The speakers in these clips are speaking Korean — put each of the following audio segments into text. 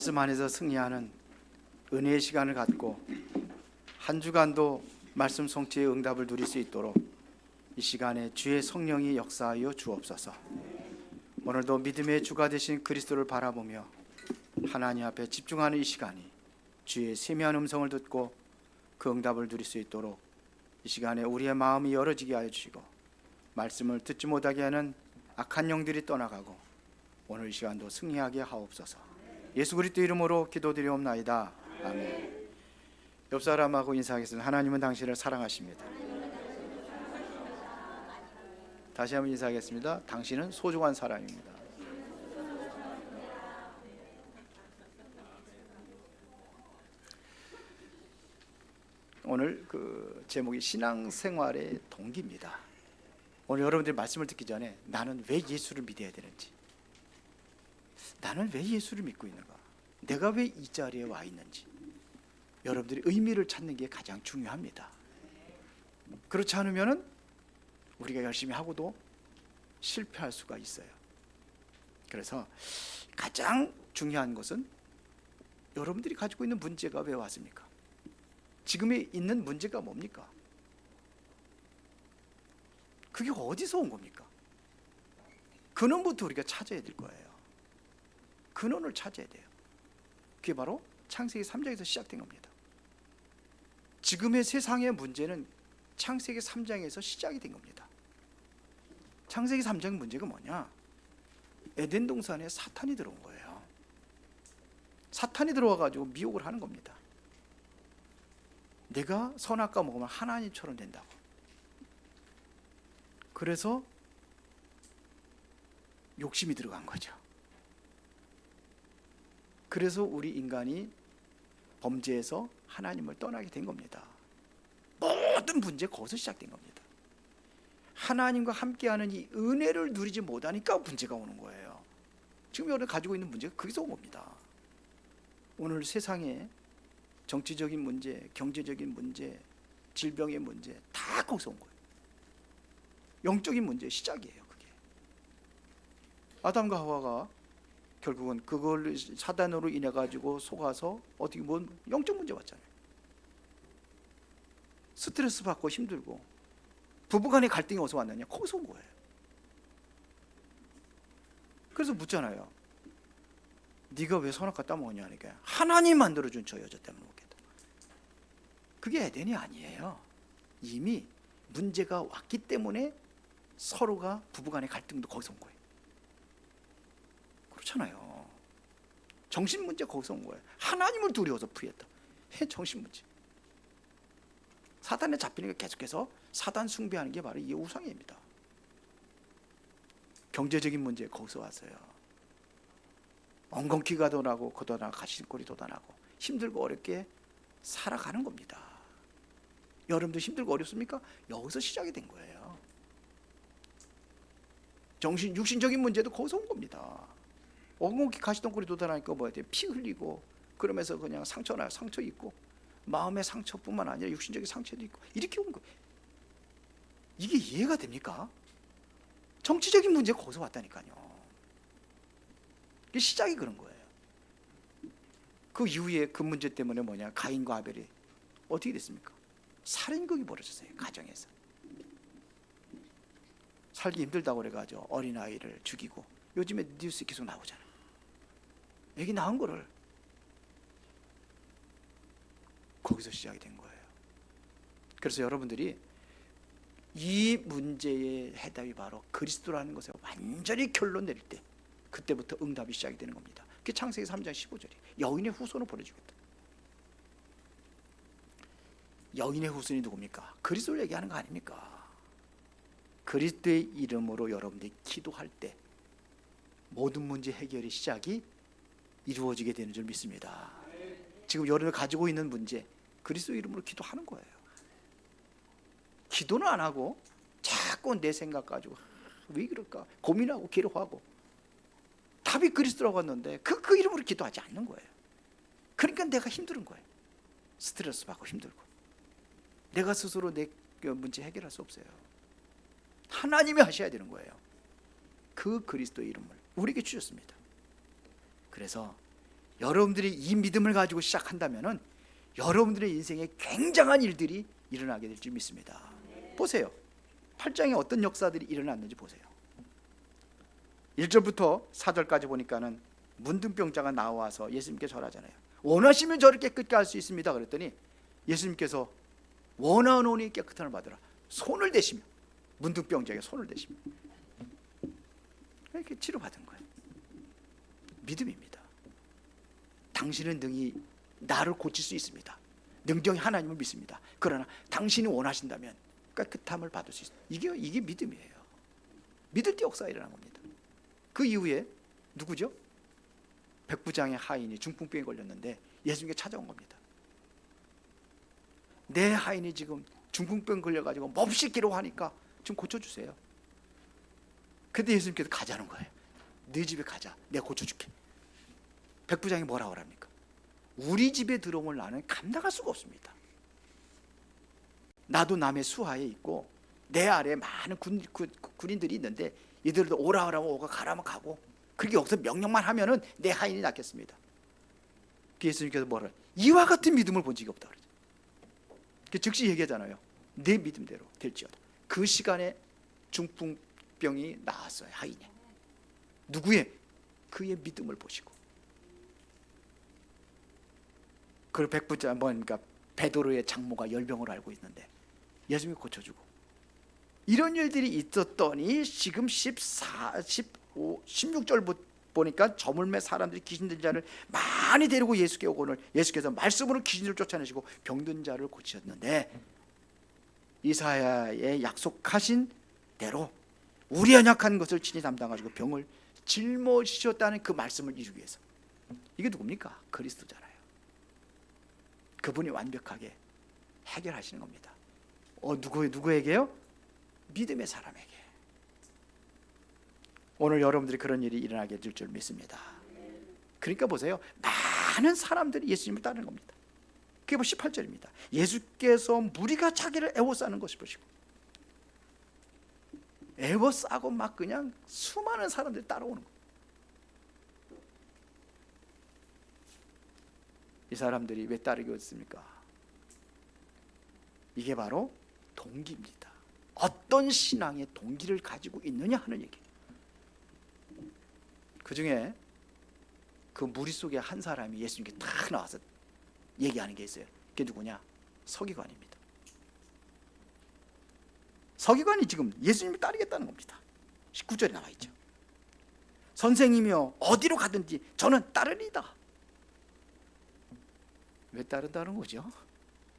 말씀 안에서 승리하는 은혜의 시간을 갖고 한 주간도 말씀 성취의 응답을 누릴 수 있도록 이 시간에 주의 성령이 역사하여 주옵소서. 오늘도 믿음의 주가 되신 그리스도를 바라보며 하나님 앞에 집중하는 이 시간이 주의 세미한 음성을 듣고 그 응답을 누릴 수 있도록 이 시간에 우리의 마음이 열어지게 하여 주시고, 말씀을 듣지 못하게 하는 악한 영들이 떠나가고 오늘 이 시간도 승리하게 하옵소서. 예수 그리스도 이름으로 기도드리옵나이다. 아멘. 옆 사람하고 인사하겠습니다. 하나님은 당신을 사랑하십니다. 다시 한번 인사하겠습니다. 당신은 소중한 사람입니다. 오늘 그 제목이 신앙생활의 동기입니다. 오늘 여러분들이 말씀을 듣기 전에 나는 왜 예수를 믿어야 되는지, 나는 왜 예수를 믿고 있는가, 내가 왜 이 자리에 와 있는지, 여러분들이 의미를 찾는 게 가장 중요합니다. 그렇지 않으면 우리가 열심히 하고도 실패할 수가 있어요. 그래서 가장 중요한 것은 여러분들이 가지고 있는 문제가 왜 왔습니까? 지금에 있는 문제가 뭡니까? 그게 어디서 온 겁니까? 근원부터 우리가 찾아야 될 거예요. 근원을 찾아야 돼요. 그게 바로 창세기 3장에서 시작된 겁니다. 지금의 세상의 문제는 창세기 3장에서 시작이 된 겁니다. 창세기 3장 문제가 뭐냐? 에덴 동산에 사탄이 들어온 거예요. 사탄이 들어와가지고 미혹을 하는 겁니다. 내가 선악과 먹으면 하나님처럼 된다고. 그래서 욕심이 들어간 거죠. 그래서 우리 인간이 범죄에서 하나님을 떠나게 된 겁니다. 모든 문제 거기서 시작된 겁니다. 하나님과 함께하는 이 은혜를 누리지 못하니까 문제가 오는 거예요. 지금 여러분 가지고 있는 문제가 거기서 온 겁니다. 오늘 세상에 정치적인 문제, 경제적인 문제, 질병의 문제 다 거기서 온 거예요. 영적인 문제의 시작이에요. 그게 아담과 하와가 결국은 그걸 사단으로 인해 가지고 속아서 어떻게 보면 영적 문제 왔잖아요. 스트레스 받고 힘들고 부부간의 갈등이 어디서 왔느냐? 거기서 온 거예요. 그래서 묻잖아요. 네가 왜 선악과 따먹었냐 하니까 하나님 만들어준 저 여자 때문에 먹겠다. 그게 에덴이 아니에요. 이미 문제가 왔기 때문에 서로가 부부간의 갈등도 거기서 온 거예요. 그렇잖아요. 정신 문제 거기서 온 거예요. 하나님을 두려워서 피했다. 정신 문제. 사단에 잡히니까 계속해서 사단 숭배하는 게 바로 이 우상입니다. 경제적인 문제 거기서 왔어요. 엉겅퀴가 돋아나고 걷어나고 가시qor이 돋아나고 힘들고 어렵게 살아가는 겁니다. 여러분도 힘들고 어렵습니까? 여기서 시작이 된 거예요. 육신적인 문제도 거기서 온 겁니다. 엉겅퀴 가시덩굴이 돋아나니까 뭐야 돼? 피 흘리고 그러면서 그냥 상처 있고 마음의 상처뿐만 아니라 육신적인 상처도 있고 이렇게 온 거예요. 이게 이해가 됩니까? 정치적인 문제가 거기서 왔다니까요. 이게 시작이 그런 거예요. 그 이후에 그 문제 때문에 뭐냐? 가인과 아벨이 어떻게 됐습니까? 살인극이 벌어졌어요. 가정에서 살기 힘들다고 그래가지고 어린아이를 죽이고, 요즘에 뉴스 계속 나오잖아요. 애기 낳은 거를 거기서 시작이 된 거예요. 그래서 여러분들이 이 문제의 해답이 바로 그리스도라는 것에 완전히 결론 내릴 때, 그때부터 응답이 시작이 되는 겁니다. 그게 창세기 3장 15절이 여인의 후손을 보내주겠다. 여인의 후손이 누굽니까? 그리스도를 얘기하는 거 아닙니까? 그리스도의 이름으로 여러분들이 기도할 때 모든 문제 해결의 시작이 이루어지게 되는 줄 믿습니다. 지금 여러분이 가지고 있는 문제, 그리스도 이름으로 기도하는 거예요. 기도는 안 하고 자꾸 내 생각 가지고 왜 그럴까 고민하고 괴로워하고, 답이 그리스도라고 했는데 그 이름으로 기도하지 않는 거예요. 그러니까 내가 힘든 거예요. 스트레스 받고 힘들고 내가 스스로 내 문제 해결할 수 없어요. 하나님이 하셔야 되는 거예요. 그 그리스도의 이름을 우리에게 주셨습니다. 그래서 여러분들이 이 믿음을 가지고 시작한다면은 여러분들의 인생에 굉장한 일들이 일어나게 될 줄 믿습니다. 보세요. 8장에 어떤 역사들이 일어났는지 보세요. 1절부터 4절까지 보니까는 문둥병자가 나와서 예수님께 절하잖아요. 원하시면 저를 깨끗게 할 수 있습니다. 그랬더니 예수님께서 원하노니 깨끗함을 받으라. 손을 대시며, 문둥병자에게 손을 대시며 이렇게 치료받은 거예요. 믿음입니다. 당신은 능히 나를 고칠 수 있습니다. 능력이 하나님을 믿습니다. 그러나 당신이 원하신다면 깨끗함을 받을 수 있습니다. 이게 믿음이에요. 믿을 때 역사가 일어난 겁니다. 그 이후에 누구죠? 백부장의 하인이 중풍병에 걸렸는데 예수님께 찾아온 겁니다. 내 하인이 지금 중풍병 걸려가지고 몹시기로 하니까 좀 고쳐주세요. 근데 예수님께서 가자는 거예요. 네 집에 가자. 내가 고쳐줄게. 백부장이 뭐라고 합니까? 우리 집에 들어오면 나는 감당할 수가 없습니다. 나도 남의 수하에 있고 내 아래에 많은 군인들이 있는데 이들도 오라 하면 오고 가라면 가고 그렇게 여기서 명령만 하면은 내 하인이 낫겠습니다. 예수님께서 뭐라? 이와 같은 믿음을 본 적이 없다 그러죠. 즉시 얘기하잖아요. 내 믿음대로 될지어다. 그 시간에 중풍병이 나았어요. 하인이. 누구의? 그의 믿음을 보시고. 그 백부장 그러니까 베드로의 장모가 열병을 앓고 있는데 예수님이 고쳐주고 이런 일들이 있었더니 지금 16절 보니까 저물매 사람들이 귀신 들린 자를 많이 데리고 예수께 오거늘 예수께서 말씀으로 귀신을 쫓아내시고 병든 자를 고치셨는데 이사야의 약속하신 대로 우리 연약한 것을 친히 담당하시고 병을 짊어지셨다는 그 말씀을 이루기 위해서. 이게 누굽니까? 그리스도잖아요. 그분이 완벽하게 해결하시는 겁니다. 누구에게요? 믿음의 사람에게. 오늘 여러분들이 그런 일이 일어나게 될 줄 믿습니다. 그러니까 보세요. 많은 사람들이 예수님을 따르는 겁니다. 그게 18절입니다. 예수께서 무리가 자기를 애워싸는 것을 보시고 애워싸고 막 그냥 수많은 사람들이 따라오는 거예요. 이 사람들이 왜 따르게 됐습니까? 이게 바로 동기입니다. 어떤 신앙의 동기를 가지고 있느냐 하는 얘기예요. 그 중에 그 무리 속에 한 사람이 예수님께 딱 나와서 얘기하는 게 있어요. 그게 누구냐? 서기관입니다. 서기관이 지금 예수님을 따르겠다는 겁니다. 19절에 나와 있죠. 선생님이여 어디로 가든지 저는 따르리다. 왜 따른다는 거죠?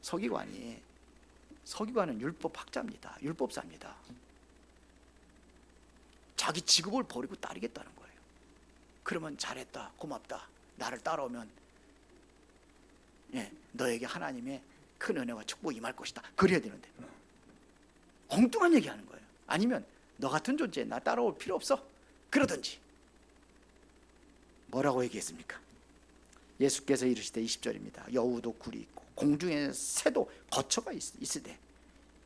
서기관은 율법 학자입니다. 율법사입니다. 자기 직업을 버리고 따르겠다는 거예요. 그러면 잘했다, 고맙다, 나를 따라오면 너에게 하나님의 큰 은혜와 축복이 임할 것이다. 그래야 되는데 엉뚱한 얘기하는 거예요. 아니면 너 같은 존재 나 따라올 필요 없어. 그러든지. 뭐라고 얘기했습니까? 예수께서 이르시되 20절입니다. 여우도 굴이 있고 공중에 새도 거처가 있으되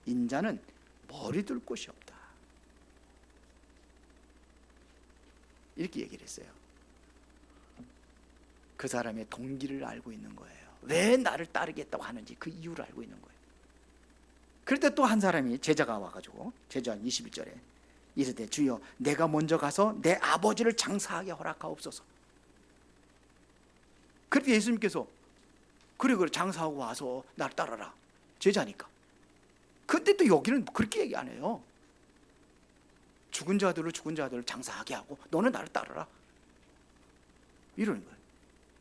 인자는 머리 둘 곳이 없다. 이렇게 얘기를 했어요. 그 사람의 동기를 알고 있는 거예요. 왜 나를 따르겠다고 하는지 그 이유를 알고 있는 거예요. 그럴 때 또 한 사람이 제자가 와가지고 제자 21절에 이르되 주여 내가 먼저 가서 내 아버지를 장사하게 허락하옵소서. 그렇게 예수님께서 그래 장사하고 와서 나를 따라라. 제자니까. 근데 또 여기는 그렇게 얘기 안 해요. 죽은 자들을 장사하게 하고 너는 나를 따르라. 이러는 거예요.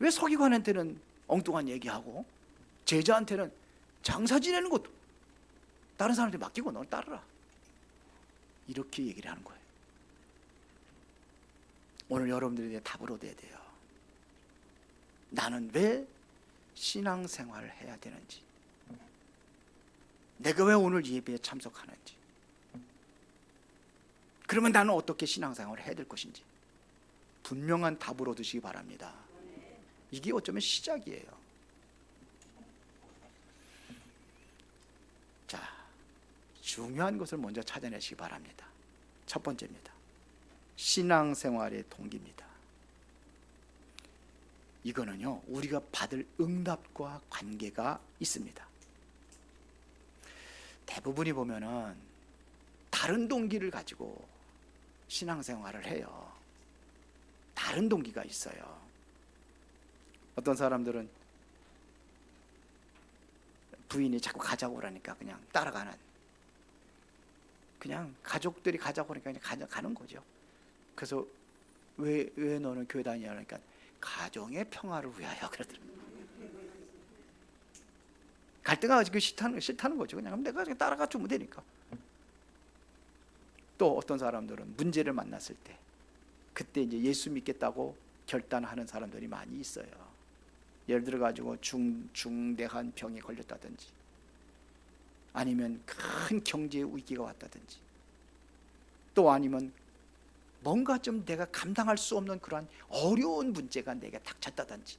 왜 서기관한테는 엉뚱한 얘기하고 제자한테는 장사 지내는 것도 다른 사람한테 맡기고 너를 따르라. 이렇게 얘기를 하는 거예요. 오늘 여러분들에게 답을 얻어야 돼요. 나는 왜 신앙생활을 해야 되는지, 내가 왜 오늘 예배에 참석하는지, 그러면 나는 어떻게 신앙생활을 해야 될 것인지 분명한 답을 얻으시기 바랍니다. 이게 어쩌면 시작이에요. 자, 중요한 것을 먼저 찾아내시기 바랍니다. 첫 번째입니다. 신앙생활의 동기입니다. 이거는요, 우리가 받을 응답과 관계가 있습니다. 대부분이 보면은 다른 동기를 가지고 신앙생활을 해요. 다른 동기가 있어요. 어떤 사람들은 부인이 자꾸 가자고 그러니까 그냥 따라가는, 그냥 가족들이 가자고 그러니까 그냥 가는 거죠. 그래서 왜 너는 교회 다니냐 그러니까 가정의 평화를 위하여 그러더라고요. 갈등하고 싫다는 거죠. 그냥 내가 따라가 주면 되니까. 또 어떤 사람들은 문제를 만났을 때 그때 이제 예수 믿겠다고 결단하는 사람들이 많이 있어요. 예를 들어 가지고 중대한 병에 걸렸다든지, 아니면 큰 경제 위기가 왔다든지, 또 아니면 뭔가 좀 내가 감당할 수 없는 그러한 어려운 문제가 내게 닥쳤다든지,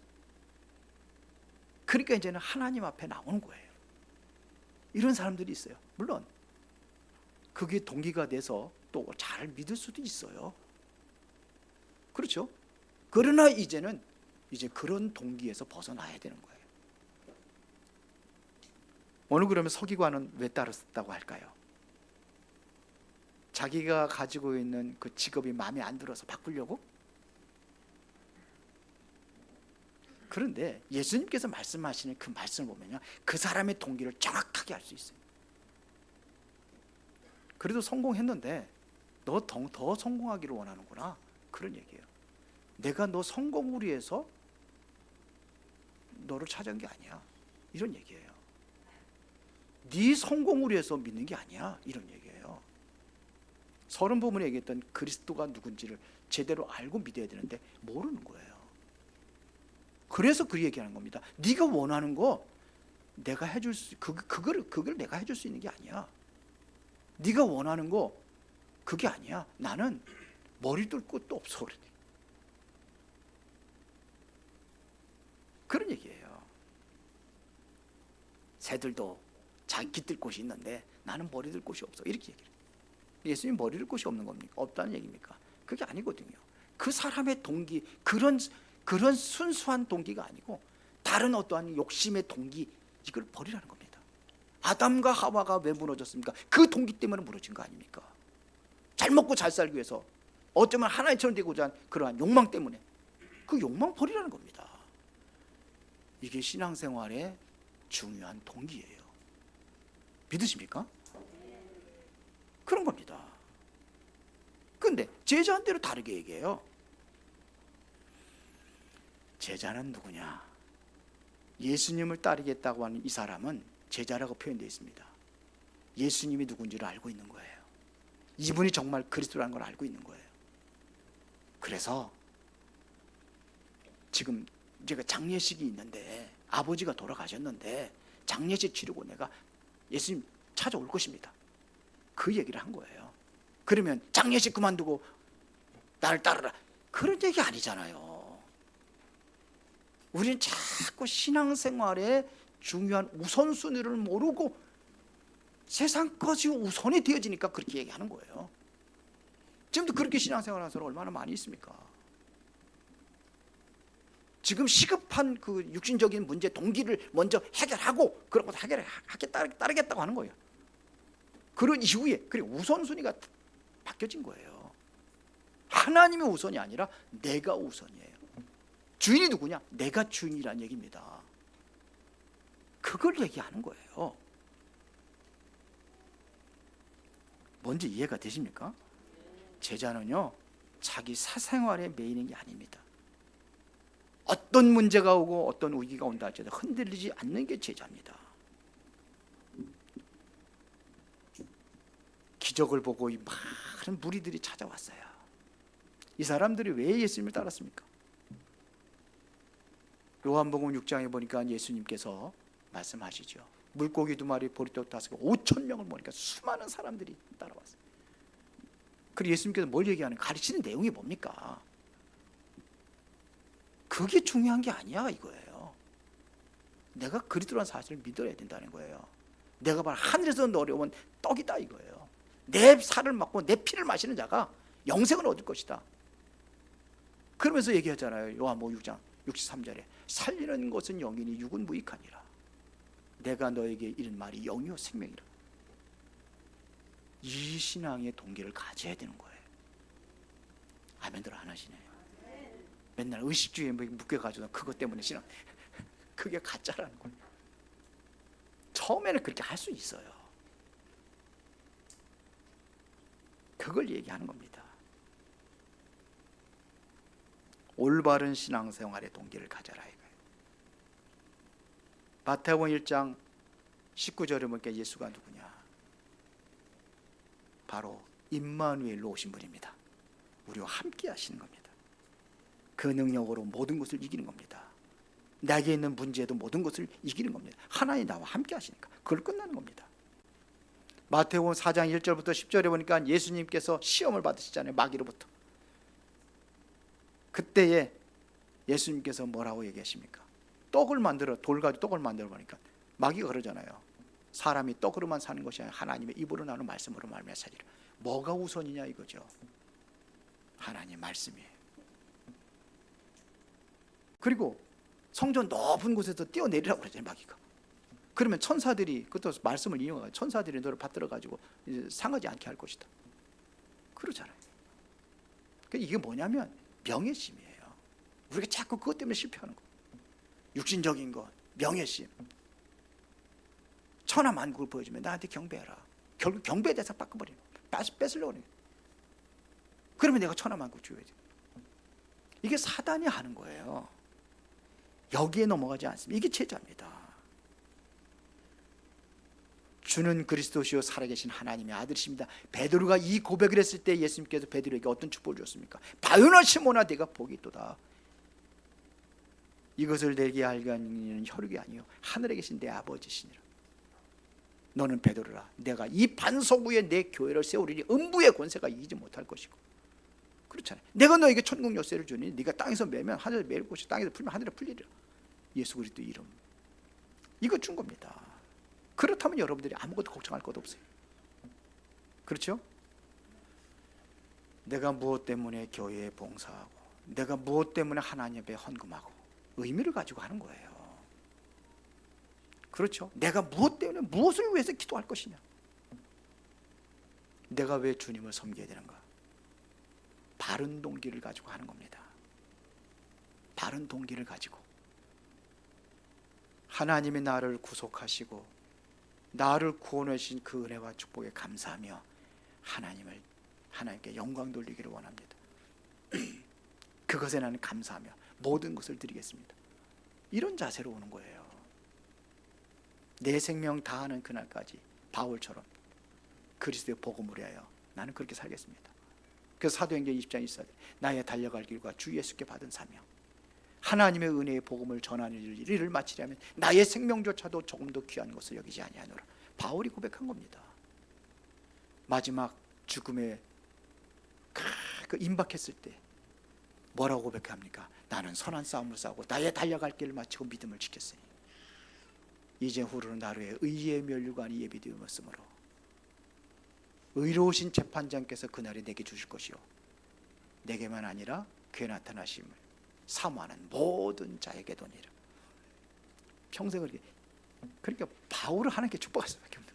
그러니까 이제는 하나님 앞에 나오는 거예요. 이런 사람들이 있어요. 물론 그게 동기가 돼서 또 잘 믿을 수도 있어요. 그렇죠? 그러나 이제는 그런 동기에서 벗어나야 되는 거예요. 오늘 그러면 서기관은 왜 따랐다고 할까요? 자기가 가지고 있는 그 직업이 마음에 안 들어서 바꾸려고? 그런데 예수님께서 말씀하시는 그 말씀을 보면요, 그 사람의 동기를 정확하게 알 수 있어요. 그래도 성공했는데 너 더 성공하기를 원하는구나, 그런 얘기예요. 내가 너 성공을 위해서 너를 찾아온 게 아니야, 이런 얘기예요. 네 성공을 위해서 믿는 게 아니야, 이런 얘기예요. 서른 부분에 얘기했던 그리스도가 누군지를 제대로 알고 믿어야 되는데 모르는 거예요. 그래서 그 얘기하는 겁니다. 네가 원하는 거 내가 해줄 수, 그걸 내가 해줄 수 있는 게 아니야. 네가 원하는 거 그게 아니야. 나는 머리 뚫 곳도 없어, 그런 얘기예요. 새들도 자기 깃들 곳이 있는데 나는 머리 들 곳이 없어, 이렇게 얘기해요. 예수님 머리 들 곳이 없는 겁니까? 없다는 얘기입니까? 그게 아니거든요. 그 사람의 동기, 그런 순수한 동기가 아니고 다른 어떠한 욕심의 동기, 이걸 버리라는 겁니다. 아담과 하와가 왜 무너졌습니까? 그 동기 때문에 무너진 거 아닙니까? 잘 먹고 잘 살기 위해서, 어쩌면 하나님처럼 되고자 한 그러한 욕망 때문에, 그 욕망 버리라는 겁니다. 이게 신앙생활의 중요한 동기예요. 믿으십니까? 그런 겁니다. 그런데 제자한테는 다르게 얘기해요. 제자는 누구냐? 예수님을 따르겠다고 하는 이 사람은 제자라고 표현되어 있습니다. 예수님이 누군지를 알고 있는 거예요. 이분이 정말 그리스도라는 걸 알고 있는 거예요. 그래서 지금 제가 장례식이 있는데, 아버지가 돌아가셨는데 장례식 치르고 내가 예수님 찾아올 것입니다, 그 얘기를 한 거예요. 그러면 장례식 그만두고 나를 따르라, 그런 얘기 아니잖아요. 우리는 자꾸 신앙생활의 중요한 우선순위를 모르고 세상 것이 우선이 되어지니까 그렇게 얘기하는 거예요. 지금도 그렇게 신앙생활하는 사람 얼마나 많이 있습니까? 지금 시급한 그 육신적인 문제, 동기를 먼저 해결하고, 그런 것도 따르겠다고 하는 거예요. 그런 이후에 그리고 우선순위가 바뀌어진 거예요. 하나님이 우선이 아니라 내가 우선이에요. 주인이 누구냐? 내가 주인이라는 얘기입니다. 그걸 얘기하는 거예요. 뭔지 이해가 되십니까? 제자는요, 자기 사생활에 매이는 게 아닙니다. 어떤 문제가 오고 어떤 위기가 온다 할지라도 흔들리지 않는 게 제자입니다. 기적을 보고 이 많은 무리들이 찾아왔어요. 이 사람들이 왜 예수님을 따랐습니까? 요한복음 6장에 보니까 예수님께서 말씀하시죠. 물고기 2마리, 보리떡 5개, 5,000명을 모니까 수많은 사람들이 따라왔어요. 그리고 예수님께서 뭘 얘기하는, 가르치는 내용이 뭡니까? 그게 중요한 게 아니야, 이거예요. 내가 그리스도라는 사실을 믿어야 된다는 거예요. 내가 바로 하늘에서 내려온 떡이다, 이거예요. 내 살을 먹고 내 피를 마시는 자가 영생을 얻을 것이다. 그러면서 얘기하잖아요. 요한복음 6장 63절에 살리는 것은 영이니 육은 무익하니라. 내가 너에게 이른 말이 영이요 생명이라. 이 신앙의 동기를 가져야 되는 거예요. 아멘들 안 하시네요. 맨날 의식주의에 묶여가지고 그것 때문에 신앙, 그게 가짜라는 거예요. 처음에는 그렇게 할 수 있어요. 그걸 얘기하는 겁니다. 올바른 신앙생활의 동기를 가져라 이거예요. 마태복음 1장 19절에 보니까 예수가 누구냐? 바로 임마누엘로 오신 분입니다. 우리와 함께 하시는 겁니다. 그 능력으로 모든 것을 이기는 겁니다. 내게 있는 문제에도 모든 것을 이기는 겁니다. 하나님 나와 함께 하시니까 그걸 끝나는 겁니다. 마태복음 4장 1절부터 10절에 보니까 예수님께서 시험을 받으시잖아요. 마귀로부터. 그때에 예수님께서 뭐라고 얘기하십니까? 떡을 만들어, 돌 가지고 떡을 만들어 보니까 마귀가 그러잖아요. 사람이 떡으로만 사는 것이 아니라 하나님의 입으로 나오는 말씀으로 말미암아 살리라. 뭐가 우선이냐 이거죠. 하나님 말씀이에요. 그리고 성전 높은 곳에서 뛰어내리라고 그러잖아요. 마귀가. 그러면 천사들이, 그것도 말씀을 이용하고 천사들이 너를 받들어 가지고 상하지 않게 할 것이다 그러잖아요. 이게 뭐냐면 명예심이에요. 우리가 자꾸 그것 때문에 실패하는 거예요. 육신적인 것, 명예심. 천하만국을 보여주면 나한테 경배해라. 결국 경배의 대상 바꿔버리는 거예요. 뺏으려고 하는 거예요. 그러면 내가 천하만국 줘야지. 이게 사단이 하는 거예요. 여기에 넘어가지 않습니다. 이게 제자입니다. 주는 그리스도시요 살아계신 하나님의 아들이십니다. 베드로가 이 고백을 했을 때 예수님께서 베드로에게 어떤 축복을 줬습니까? 바요나 시몬아 네가 복이 있도다. 이것을 내게 알게 하는 혈육이 아니요 하늘에 계신 내 아버지시니라. 너는 베드로라. 내가 이 반석 위에 내 교회를 세우리니 음부의 권세가 이기지 못할 것이고. 그렇잖아요. 내가 너에게 천국 열쇠를 주니 네가 땅에서 매면 하늘에 매일 것이 땅에서 풀면 하늘에 풀리리라. 예수 그리스도 이름. 이거 준 겁니다. 그렇다면 여러분들이 아무것도 걱정할 것 없어요. 그렇죠? 내가 무엇 때문에 교회에 봉사하고 내가 무엇 때문에 하나님 앞에 헌금하고 의미를 가지고 하는 거예요. 그렇죠? 내가 무엇 때문에 무엇을 위해서 기도할 것이냐? 내가 왜 주님을 섬겨야 되는가? 바른 동기를 가지고 하는 겁니다. 바른 동기를 가지고 하나님이 나를 구속하시고 나를 구원하신 그 은혜와 축복에 감사하며 하나님께 영광 돌리기를 원합니다. 그것에 나는 감사하며 모든 것을 드리겠습니다. 이런 자세로 오는 거예요. 내 생명 다하는 그날까지 바울처럼 그리스도의 복음을 위하여 나는 그렇게 살겠습니다. 그래서 사도행전 20장 24절 나의 달려갈 길과 주 예수께 받은 사명 하나님의 은혜의 복음을 전하는 일을 마치려면 나의 생명조차도 조금 더 귀한 것을 여기지 아니하노라. 바울이 고백한 겁니다. 마지막 죽음에 그 임박했을 때 뭐라고 고백합니까? 나는 선한 싸움을 싸우고 나의 달려갈 길을 마치고 믿음을 지켰으니 이제 후로는 나를 위해 의의 면류관이 예비되었으므로 의로우신 재판장께서 그날에 내게 주실 것이요 내게만 아니라 그의 나타나심을 사모하는 모든 자에게 도니라. 평생을 이렇게. 그러니까 바울을 하나님께 축복할 수밖에 없는.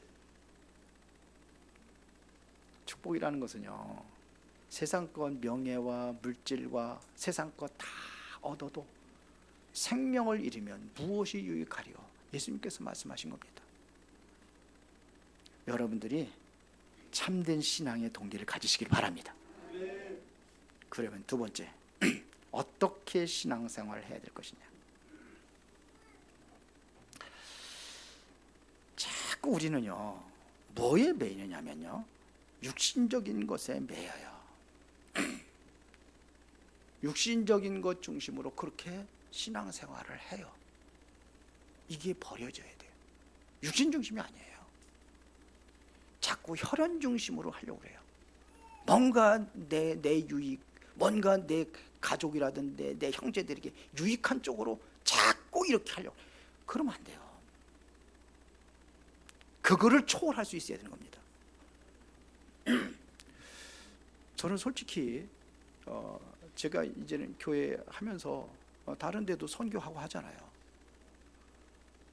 축복이라는 것은요 세상권 명예와 물질과 세상것 다 얻어도 생명을 잃으면 무엇이 유익하리요? 예수님께서 말씀하신 겁니다. 여러분들이 참된 신앙의 동기를 가지시길 바랍니다. 그러면 두 번째 어떻게 신앙생활을 해야 될 것이냐? 자꾸 우리는요 뭐에 매이느냐면요 육신적인 것에 매여요. 육신적인 것 중심으로 그렇게 신앙생활을 해요. 이게 버려져야 돼요. 육신 중심이 아니에요. 자꾸 혈연 중심으로 하려고 해요. 뭔가 내 유익, 뭔가 내 가족이라든지 내 형제들에게 유익한 쪽으로 자꾸 이렇게 하려고. 그러면 안 돼요. 그거를 초월할 수 있어야 되는 겁니다. 저는 솔직히 제가 이제는 교회 하면서 다른 데도 선교하고 하잖아요.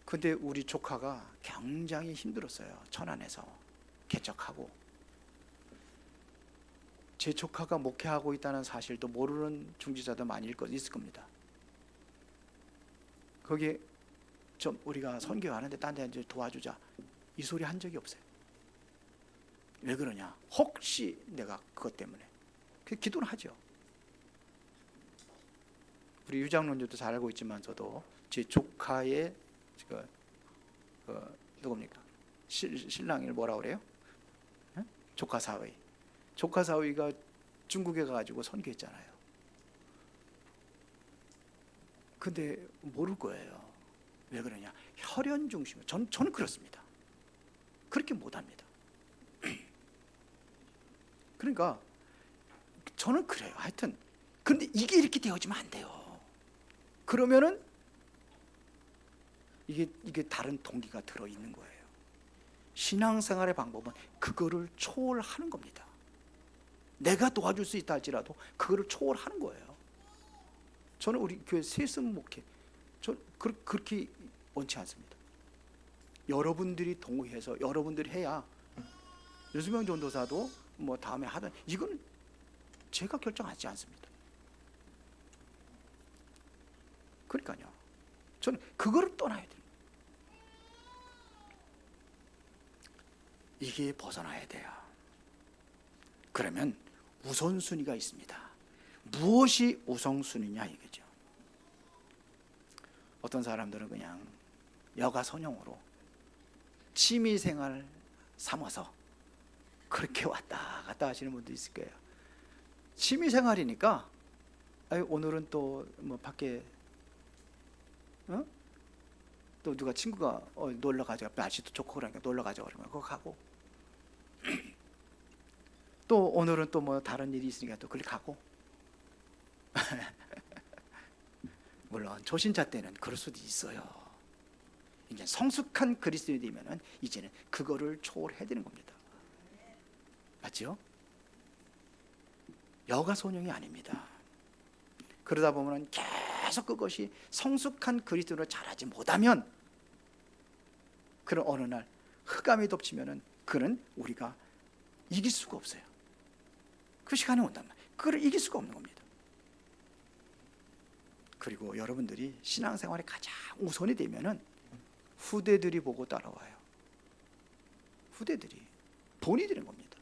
근데 우리 조카가 굉장히 힘들었어요. 천안에서 개척하고. 제 조카가 목회하고 있다는 사실도 모르는 중지자도 많이 있을 겁니다. 거기에 좀 우리가 선교하는데 딴 데 이제 도와주자, 이 소리 한 적이 없어요. 왜 그러냐? 혹시 내가 그것 때문에. 그 기도는 하죠. 우리 유장론주도 잘 알고 있지만서도 제 조카의 누굽니까? 신랑을 뭐라 그래요? 조카 사위. 조카 사위가 중국에 가가지고 선교했잖아요. 근데 모를 거예요. 왜 그러냐? 혈연 중심. 저는 그렇습니다. 그렇게 못합니다. 그러니까 저는 그래요. 하여튼 근데 이게 이렇게 되어지면 안 돼요. 그러면은 이게 다른 동기가 들어있는 거예요. 신앙생활의 방법은 그거를 초월하는 겁니다. 내가 도와줄 수 있다 할지라도 그거를 초월하는 거예요. 저는 우리 교회 세습 목회 그렇게 원치 않습니다. 여러분들이 동의해서 여러분들이 해야, 유수명 전도사도 뭐 다음에 하든, 이건 제가 결정하지 않습니다. 그러니까요, 저는 그거를 떠나야 돼요. 이게 벗어나야 돼요. 그러면 우선순위가 있습니다. 무엇이 우선순위냐 이거죠. 어떤 사람들은 그냥 여가선용으로 취미생활 삼아서 그렇게 왔다 갔다 하시는 분도 있을 거예요. 취미생활이니까 오늘은 또 뭐 밖에 또 누가 친구가 놀러 가자, 날씨도 좋고 그러니까 놀러 가자 그러면 그거 가고, 또 오늘은 또 뭐 다른 일이 있으니까 또 그걸 가고. 물론 초신자 때는 그럴 수도 있어요. 이제 성숙한 그리스도인이 되면은 이제는 그거를 초월해야 되는 겁니다. 맞죠? 여가소년이 아닙니다. 그러다 보면 계속 그것이 성숙한 그리스도인으로 자라지 못하면, 그런 어느 날 흑암이 덮치면은 그는 우리가 이길 수가 없어요. 그 시간이 온단 말이에요. 그걸 이길 수가 없는 겁니다. 그리고 여러분들이 신앙생활에 가장 우선이 되면은 후대들이 보고 따라와요. 후대들이 본이 되는 겁니다.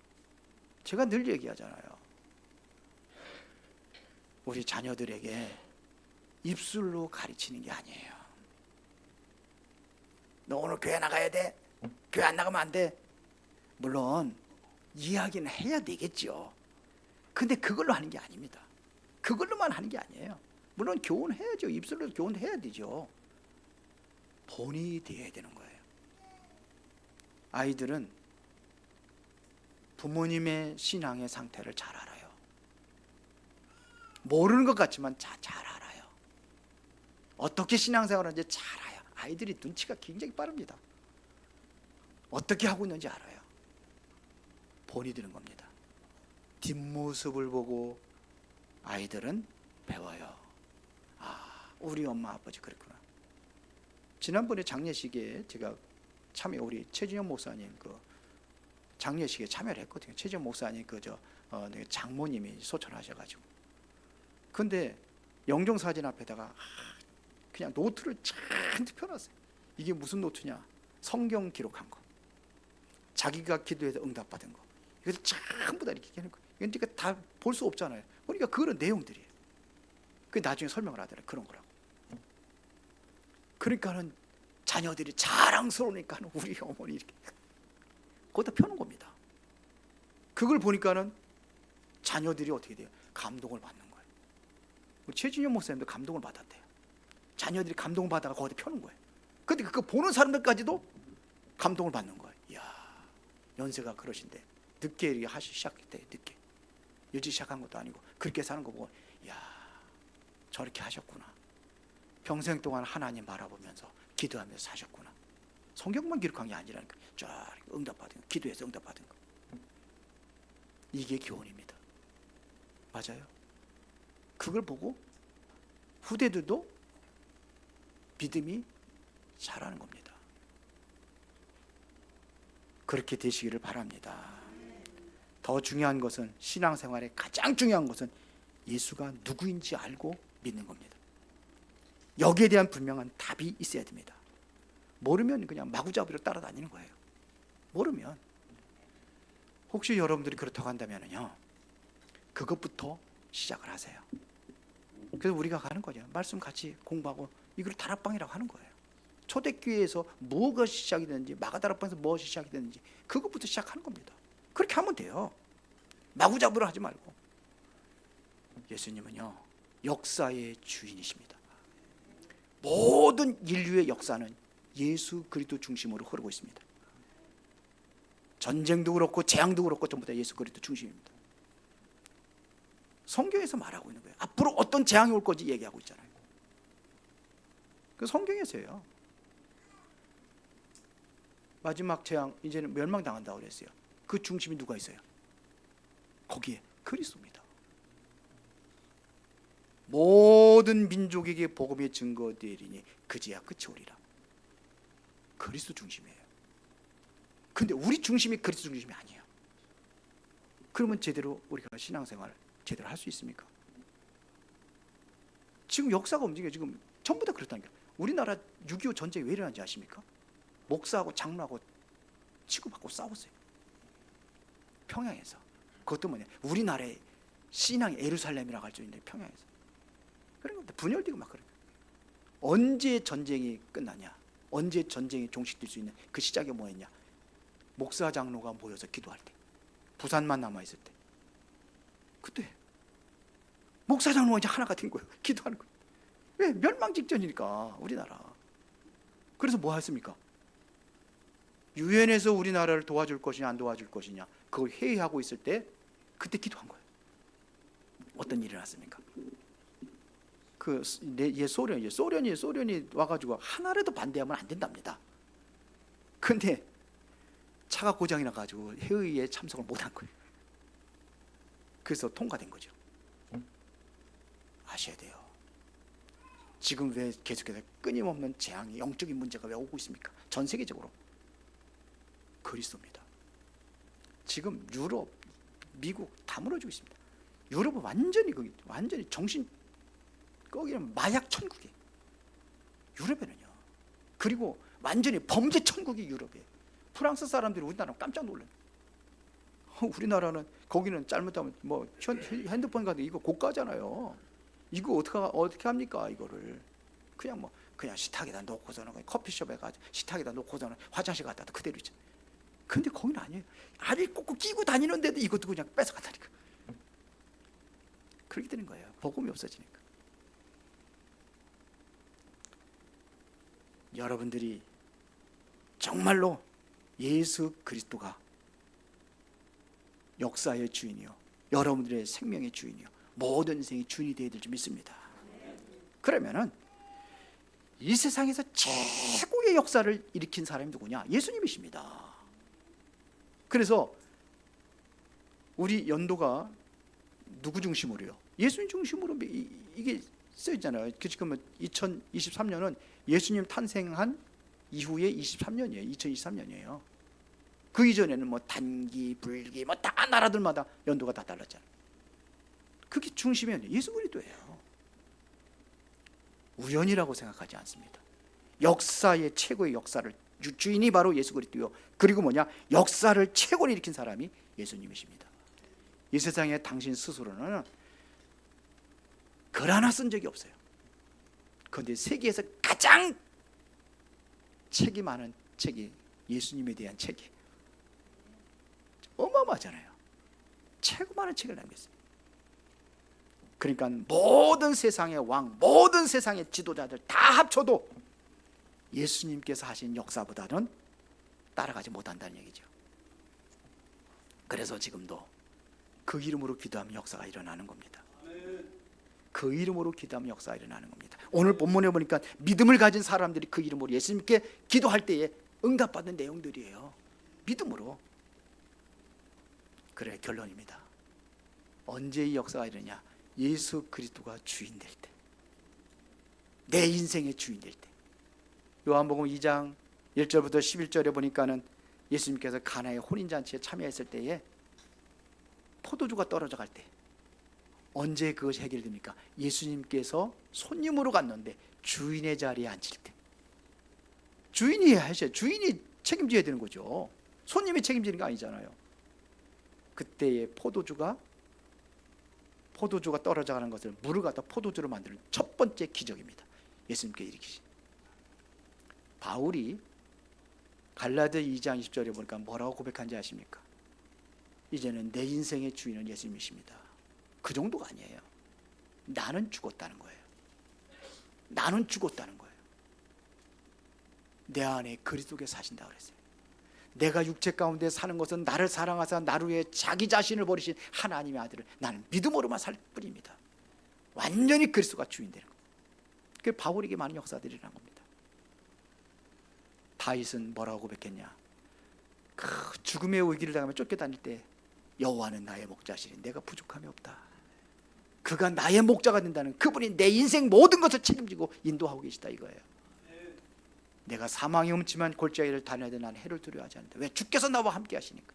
제가 늘 얘기하잖아요. 우리 자녀들에게 입술로 가르치는 게 아니에요. 너 오늘 교회 나가야 돼? 교회 안 나가면 안 돼? 물론 이야기는 해야 되겠죠. 근데 그걸로 하는 게 아닙니다. 그걸로만 하는 게 아니에요. 물론 교훈해야죠. 입술로 교훈해야 되죠. 본이 되어야 되는 거예요. 아이들은 부모님의 신앙의 상태를 잘 알아요. 모르는 것 같지만 잘 알아요. 어떻게 신앙생활을 하는지 잘 알아요. 아이들이 눈치가 굉장히 빠릅니다. 어떻게 하고 있는지 알아요. 본이 되는 겁니다. 뒷모습을 보고 아이들은 배워요. 아, 우리 엄마 아버지 그랬구나. 지난번에 장례식에 제가 우리 최진영 목사님 그 장례식에 참여를 했거든요. 최진영 목사님 장모님이 소천하셔가지고. 근데 영정사진 앞에다가 그냥 노트를 잔뜩 펴놨어요. 이게 무슨 노트냐? 성경 기록한 거, 자기가 기도해서 응답받은 거, 이것을 전부 다 이렇게 해놓은 거. 그러니까 다 볼 수 없잖아요. 그러니까 그런 내용들이에요. 그 나중에 설명을 하더라고요. 그런 거라고. 그러니까는 자녀들이 자랑스러우니까 우리 어머니 이렇게 거기다 펴놓은 겁니다. 그걸 보니까는 자녀들이 어떻게 돼요? 감동을 받는 거예요. 우리 최진영 목사님도 감동을 받았대요. 자녀들이 감동을 받아가 거기다 펴놓은 거예요. 근데 그거 보는 사람들까지도 감동을 받는 거예요. 이야, 연세가 그러신데 늦게 이렇게 시작했대. 늦게 일찍 시작한 것도 아니고 그렇게 사는 거 보고, 이야, 저렇게 하셨구나. 평생 동안 하나님 바라보면서 기도하면서 사셨구나. 성경만 기록한 게 아니라니까. 쫙 응답받은 거, 기도해서 응답받은 거. 이게 교훈입니다. 맞아요. 그걸 보고 후대들도 믿음이 자라는 겁니다. 그렇게 되시기를 바랍니다. 더 중요한 것은, 신앙생활의 가장 중요한 것은 예수가 누구인지 알고 믿는 겁니다. 여기에 대한 분명한 답이 있어야 됩니다. 모르면 그냥 마구잡이로 따라다니는 거예요. 모르면. 혹시 여러분들이 그렇다고 한다면요, 그것부터 시작을 하세요. 그래서 우리가 가는 거죠. 말씀 같이 공부하고 이걸 다락방이라고 하는 거예요. 초대교회에서 뭐가 시작이 됐는지, 마가다락방에서 무엇이 시작이 됐는지 그것부터 시작하는 겁니다. 그렇게 하면 돼요. 마구잡이로 하지 말고. 예수님은요, 역사의 주인이십니다. 모든 인류의 역사는 예수 그리스도 중심으로 흐르고 있습니다. 전쟁도 그렇고 재앙도 그렇고 전부 다 예수 그리스도 중심입니다. 성경에서 말하고 있는 거예요. 앞으로 어떤 재앙이 올 건지 얘기하고 있잖아요. 그 성경에서요. 마지막 재앙, 이제는 멸망당한다고 그랬어요. 그 중심이 누가 있어요? 거기에 그리스도입니다. 모든 민족에게 복음의 증거되리니 그제야 끝이 오리라. 그리스도 중심이에요. 근데 우리 중심이 그리스도 중심이 아니에요. 그러면 제대로 우리가 신앙생활 제대로 할 수 있습니까? 지금 역사가 움직여요. 지금 전부 다 그렇다니까요. 우리나라 6.25 전쟁이 왜 일어난지 아십니까? 목사하고 장로하고 치고받고 싸웠어요. 평양에서. 그것도 뭐냐, 우리나라의 신앙의 예루살렘이라고 할 수 있는데 평양에서. 그런 겁니다. 분열되고 막 그래요. 언제 전쟁이 끝나냐, 언제 전쟁이 종식될 수 있는 그 시작이 뭐였냐, 목사 장로가 모여서 기도할 때, 부산만 남아있을 때, 그때 목사 장로가 이제 하나가 된 거예요. 기도하는 거예요. 왜? 멸망 직전이니까 우리나라. 그래서 뭐 했습니까? 유엔에서 우리나라를 도와줄 것이냐 안 도와줄 것이냐 그걸 회의하고 있을 때 그때 기도한 거예요. 어떤 일이 났습니까? 소련이 와가지고 하나라도 반대하면 안 된답니다. 근데 차가 고장이 나가지고 회의에 참석을 못한 거예요. 그래서 통과된 거죠. 아셔야 돼요. 지금 왜 계속해서 끊임없는 재앙이, 영적인 문제가 왜 오고 있습니까? 전 세계적으로. 그리스도입니다. 지금 유럽, 미국 다 무너지고 있습니다. 유럽은 완전히 정신 거기는 마약 천국이에요. 유럽에는요. 그리고 완전히 범죄 천국이 유럽이에요. 프랑스 사람들이 우리나라 깜짝 놀라요. 우리나라는 거기는 잘못하면 뭐 핸드폰 같은 이거 고가잖아요. 이거 어떻게 합니까? 이거를 그냥 식탁에다 놓고서는 커피숍에 가서 식탁에다 놓고서는 화장실 갔다도 그대로 있죠. 근데 거기는 아니에요. 아니 꼭 끼고 다니는데도 이것도 그냥 뺏어간다니까. 그렇게 되는 거예요. 복음이 없어지니까. 여러분들이 정말로 예수 그리스도가 역사의 주인이요, 여러분들의 생명의 주인이요, 모든 인생의 주인이 되어야 될 줄 믿습니다. 그러면은 이 세상에서 최고의 역사를 일으킨 사람이 누구냐? 예수님이십니다. 그래서 우리 연도가 누구 중심으로요? 예수님 중심으로 이게 써있잖아요. 지금 2023년은 예수님 탄생한 이후에 23년이에요. 2023년이에요. 그 이전에는 뭐 단기, 불기, 뭐 다 나라들마다 연도가 다 달랐잖아요. 그게 중심이 예수 그리스도예요. 우연이라고 생각하지 않습니다. 역사의 최고의 역사를 주인이 바로 예수 그리스도요. 그리고 뭐냐? 역사를 최고로 일으킨 사람이 예수님이십니다. 이 세상에 당신 스스로는 글 하나 쓴 적이 없어요. 그런데 세계에서 가장 책이 많은 책이 예수님에 대한 책이 어마어마하잖아요. 최고 많은 책을 남겼어요. 그러니까 모든 세상의 왕, 모든 세상의 지도자들 다 합쳐도 예수님께서 하신 역사보다는 따라가지 못한다는 얘기죠. 그래서 지금도 그 이름으로 기도하면 역사가 일어나는 겁니다. 그 이름으로 기도하면 역사가 일어나는 겁니다. 오늘 본문에 보니까 믿음을 가진 사람들이 그 이름으로 예수님께 기도할 때에 응답받는 내용들이에요. 믿음으로. 그래, 결론입니다. 언제 이 역사가 일어나냐? 예수 그리스도가 주인 될 때. 내 인생의 주인 될 때. 요한복음 2장 1절부터 11절에 보니까는 예수님께서 가나의 혼인잔치에 참여했을 때에 포도주가 떨어져 갈 때, 언제 그것이 해결됩니까? 예수님께서 손님으로 갔는데 주인의 자리에 앉을 때. 주인이 하셔야, 주인이 책임져야 되는 거죠. 손님이 책임지는 거 아니잖아요. 그때의 포도주가 떨어져가는 것을 물을 갖다 포도주로 만드는 첫 번째 기적입니다. 예수님께 일으키신. 바울이 갈라디아 2장 20절에 보니까 뭐라고 고백한지 아십니까? 이제는 내 인생의 주인은 예수님이십니다. 그 정도가 아니에요. 나는 죽었다는 거예요. 나는 죽었다는 거예요. 내 안에 그리스도께 사신다고 그랬어요. 내가 육체 가운데 사는 것은 나를 사랑하사 나를 위해 자기 자신을 버리신 하나님의 아들을 나는 믿음으로만 살 뿐입니다. 완전히 그리스도가 주인 되는 거예요. 그게 바울에게 많은 역사들이 일어난 겁니다. 다윗은 뭐라고 고백했냐? 그 죽음의 위기를 당하며 쫓겨다닐 때 여호와는 나의 목자시니 내가 부족함이 없다. 그가 나의 목자가 된다는, 그분이 내 인생 모든 것을 책임지고 인도하고 계시다 이거예요. 내가 사망이 험지만 골짜기를 다녀도 난 해를 두려워하지 않는다. 왜? 주께서 나와 함께 하시니까.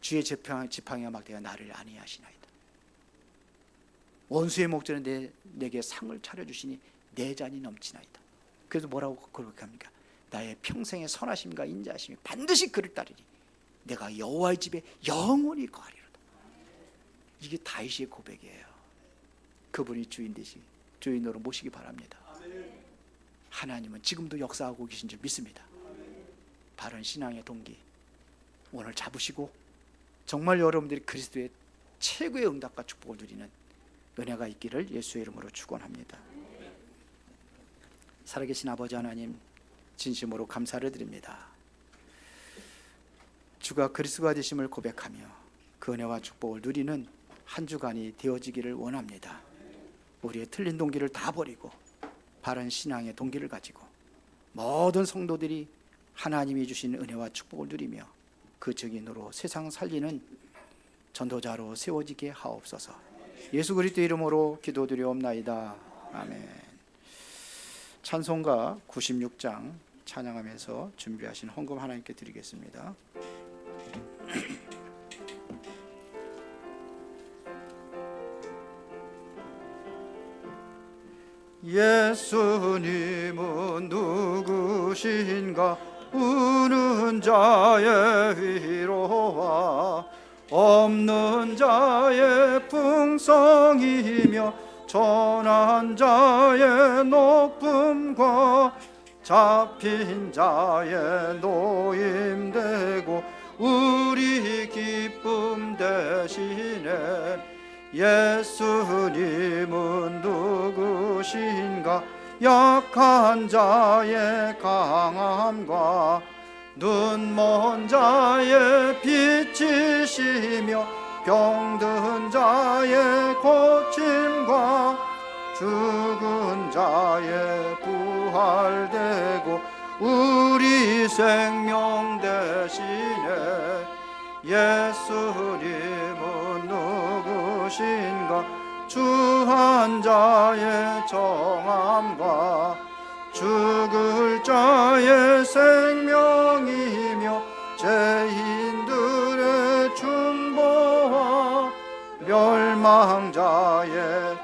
주의 지팡이와 막대가 나를 안위하시나이다. 원수의 목전에 내게 상을 차려주시니 내 잔이 넘치나이다. 그래서 뭐라고 고백합니까? 나의 평생의 선하심과 인자하심이 반드시 그를 따르리. 내가 여호와의 집에 영원히 거하리로다. 이게 다윗의 고백이에요. 그분이 주인으로 모시기 바랍니다. 하나님은 지금도 역사하고 계신 줄 믿습니다. 바른 신앙의 동기 오늘 잡으시고 정말 여러분들이 그리스도의 최고의 응답과 축복을 누리는 은혜가 있기를 예수의 이름으로 축원합니다. 살아계신 아버지 하나님, 진심으로 감사를 드립니다. 주가 그리스도가 되심을 고백하며 그 은혜와 축복을 누리는 한 주간이 되어지기를 원합니다. 우리의 틀린 동기를 다 버리고 바른 신앙의 동기를 가지고 모든 성도들이 하나님이 주신 은혜와 축복을 누리며 그 증인으로 세상 살리는 전도자로 세워지게 하옵소서. 예수 그리스도 이름으로 기도드리옵나이다. 아멘. 찬송가 96장 찬양하면서 준비하신 헌금 하나님께 드리겠습니다. 예수님은 누구신가? 우는 자의 위로와 없는 자의 풍성이며 전한 자의 높음과 잡힌 자의 노임되고 우리 기쁨 대신에 예수님은 누구신가? 약한 자의 강함과 눈먼 자의 빛이시며 병든 자의 고침과 죽은 자의 부활되고 우리 생명 대신에 예수님은 누구신가? 주한 자의 정함과 죽을 자의 생명이며 죄인들의 중보와 멸망자의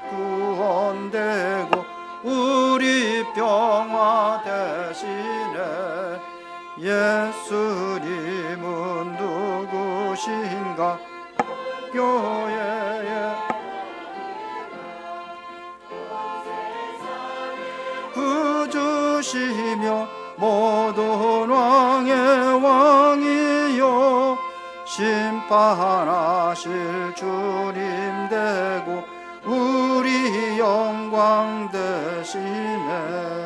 구원되고 우리 평화 대신에 예수님은 누구신가? 교회의 구주시며 모든 왕의 왕이요 심판하실 주님 되고 우리 영광 되시네.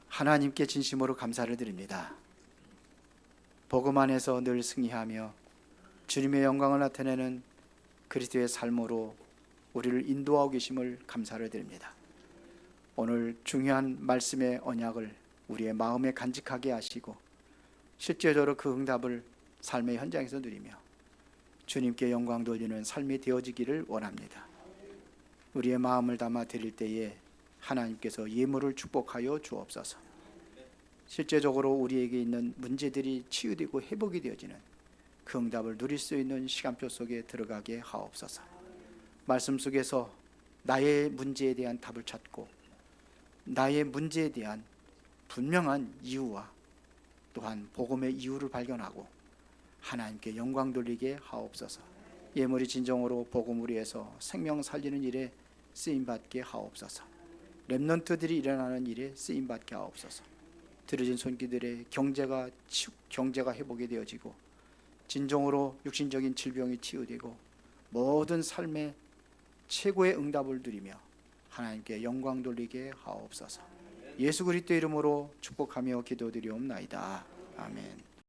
하나님께 진심으로 감사를 드립니다. 복음 안에서 늘 승리하며 주님의 영광을 나타내는 그리스도의 삶으로 우리를 인도하고 계심을 감사를 드립니다. 오늘 중요한 말씀의 언약을 우리의 마음에 간직하게 하시고 실제적으로 그 응답을 삶의 현장에서 누리며 주님께 영광 돌리는 삶이 되어지기를 원합니다. 우리의 마음을 담아 드릴 때에 하나님께서 예물을 축복하여 주옵소서. 실제적으로 우리에게 있는 문제들이 치유되고 회복이 되어지는 그 응답을 누릴 수 있는 시간표 속에 들어가게 하옵소서. 말씀 속에서 나의 문제에 대한 답을 찾고 나의 문제에 대한 분명한 이유와 또한 복음의 이유를 발견하고 하나님께 영광 돌리게 하옵소서. 예물이 진정으로 복음을 위해서 생명 살리는 일에 쓰임받게 하옵소서. 렘넌트들이 일어나는 일에 쓰임받게 하옵소서. 들어진 손길들의 경제가 회복이 되어지고 진정으로 육신적인 질병이 치유되고 모든 삶의 최고의 응답을 누리며 하나님께 영광 돌리게 하옵소서. 예수 그리스도 이름으로 축복하며 기도드리옵나이다. 아멘.